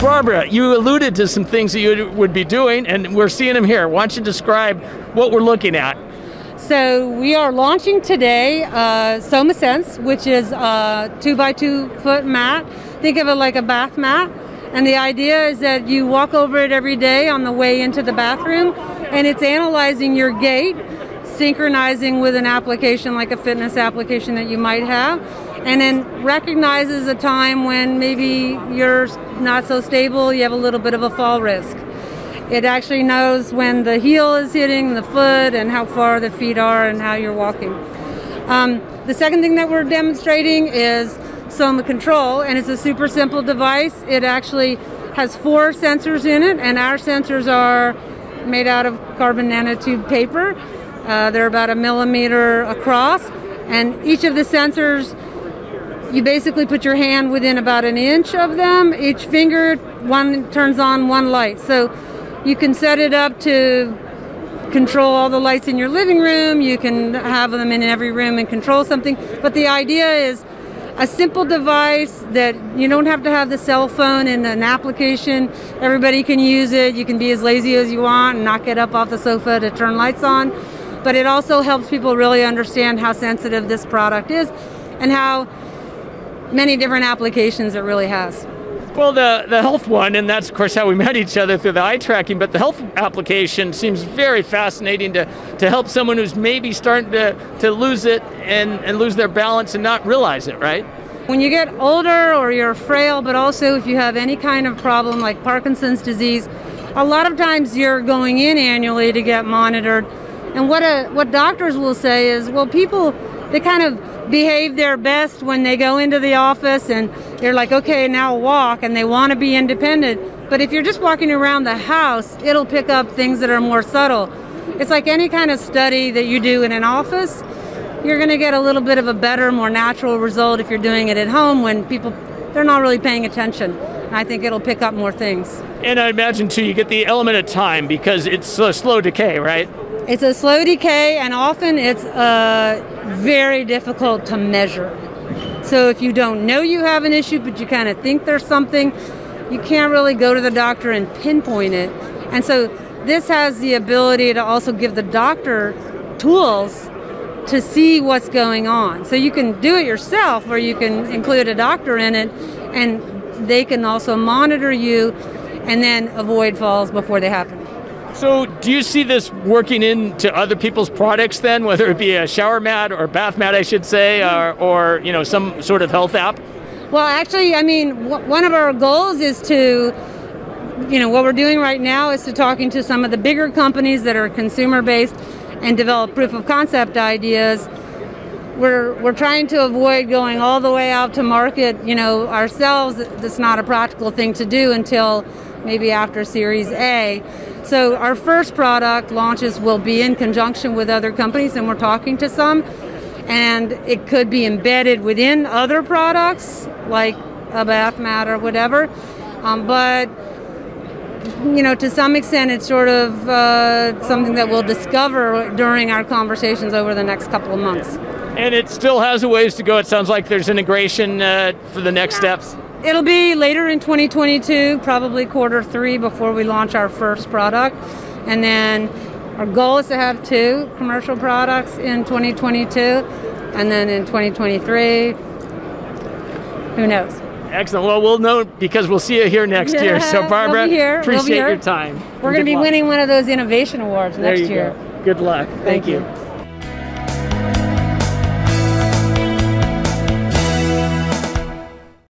Barbara, you alluded to some things that you would be doing, and we're seeing them here. Why don't you describe what we're looking at? So we are launching today SomaSense, which is a 2x2 foot mat. Think of it like a bath mat. And the idea is that you walk over it every day on the way into the bathroom, and it's analyzing your gait, synchronizing with an application like a fitness application that you might have, and then recognizes a time when maybe you're not so stable, you have a little bit of a fall risk. It actually knows when the heel is hitting the foot and how far the feet are and how you're walking. The second thing that we're demonstrating is Soma Control, and it's a super simple device. It actually has 4 sensors in it, and our sensors are made out of carbon nanotube paper. They're about 1 millimeter across, and each of the sensors, you basically put your hand within about 1 inch of them. Each finger, one turns on one light. So you can set it up to control all the lights in your living room. You can have them in every room and control something. But the idea is a simple device that you don't have to have the cell phone and an application. Everybody can use it. You can be as lazy as you want and not get up off the sofa to turn lights on. But it also helps people really understand how sensitive this product is and how many different applications it really has. Well, the health one, and that's of course how we met each other through the eye tracking, but the health application seems very fascinating to help someone who's maybe starting to lose it and lose their balance and not realize it, right? When you get older or you're frail, but also if you have any kind of problem like Parkinson's disease, a lot of times you're going in annually to get monitored. And what doctors will say is, well, people, they kind of behave their best when they go into the office and they're like, okay, now walk, and they want to be independent. But if you're just walking around the house, it'll pick up things that are more subtle. It's like any kind of study that you do in an office. You're going to get a little bit of a better, more natural result if you're doing it at home when people, they're not really paying attention. And I think it'll pick up more things. And I imagine, too, you get the element of time because it's a slow decay, right? It's a slow decay, and often it's very difficult to measure. So if you don't know you have an issue, but you kind of think there's something, you can't really go to the doctor and pinpoint it. And so this has the ability to also give the doctor tools to see what's going on. So you can do it yourself, or you can include a doctor in it, and they can also monitor you and then avoid falls before they happen. So do you see this working into other people's products then, whether it be a shower mat or bath mat, I should say, or you know, some sort of health app? Well, actually, I mean, one of our goals is to, you know, what we're doing right now is to talking to some of the bigger companies that are consumer-based and develop proof of concept ideas. We're trying to avoid going all the way out to market, you know, ourselves. That's not a practical thing to do until maybe after Series A. So our first product launches will be in conjunction with other companies, and we're talking to some, and it could be embedded within other products like a bath mat or whatever. But you know, to some extent, it's sort of something that we'll discover during our conversations over the next couple of months. And it still has a ways to go. It sounds like there's integration for the next steps. It'll be later in 2022, probably Q3 before we launch our first product. And then our goal is to have 2 commercial products in 2022. And then in 2023, who knows? Excellent. Well, we'll know because we'll see you here next year. So Barbara, appreciate your time. We're going to be winning one of those innovation awards next year. Good luck. Thank you.